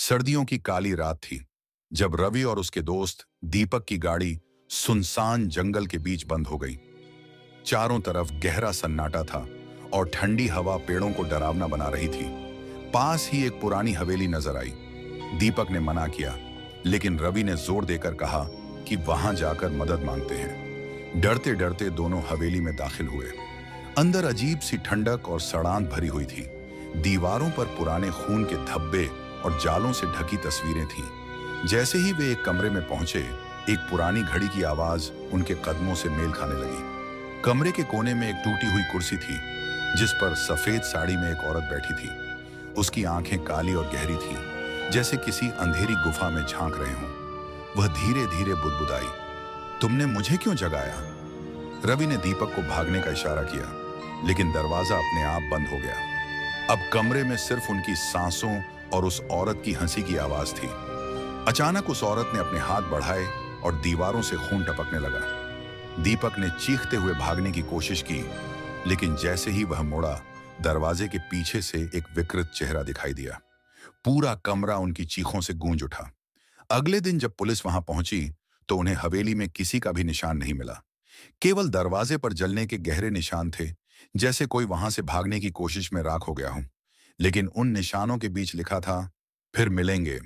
सर्दियों की काली रात थी जब रवि और उसके दोस्त दीपक की गाड़ी सुनसान जंगल के बीच बंद हो गई। चारों तरफ गहरा सन्नाटा था और ठंडी हवा पेड़ों को डरावना बना रही थी। पास ही एक पुरानी हवेली नजर आई। दीपक ने मना किया, लेकिन रवि ने जोर देकर कहा कि वहां जाकर मदद मांगते हैं। डरते डरते दोनों हवेली में दाखिल हुए। अंदर अजीब सी ठंडक और सड़ांध भरी हुई थी। दीवारों पर पुराने खून के धब्बे और जालों से ढकी तस्वीरें थीं। जैसे ही वे एक कमरे में पहुंचे, एक पुरानी घड़ी की आवाज उनके कदमों से मेल खाने लगी। कमरे के कोने में एक टूटी हुई कुर्सी थी, जिस पर सफेद साड़ी में एक औरत बैठी थी। उसकी आंखें काली और गहरी थीं, जैसे किसी अंधेरी गुफा में झांक रहे हों। वह धीरे धीरे बुदबुदाई, तुमने मुझे क्यों जगाया? रवि ने दीपक को भागने का इशारा किया, लेकिन दरवाजा अपने आप बंद हो गया। अब कमरे में सिर्फ उनकी सांसों और उस औरत की हंसी की आवाज थी। अचानक उस औरत ने अपने हाथ बढ़ाए और दीवारों से खून टपकने लगा। दीपक ने चीखते हुए भागने की कोशिश की, लेकिन जैसे ही वह मुड़ा, दरवाजे के पीछे से एक विकृत चेहरा दिखाई दिया। पूरा कमरा उनकी चीखों से गूंज उठा। अगले दिन जब पुलिस वहां पहुंची, तो उन्हें हवेली में किसी का भी निशान नहीं मिला। केवल दरवाजे पर जलने के गहरे निशान थे, जैसे कोई वहां से भागने की कोशिश में राख हो गया हो। लेकिन उन निशानों के बीच लिखा था, फिर मिलेंगे।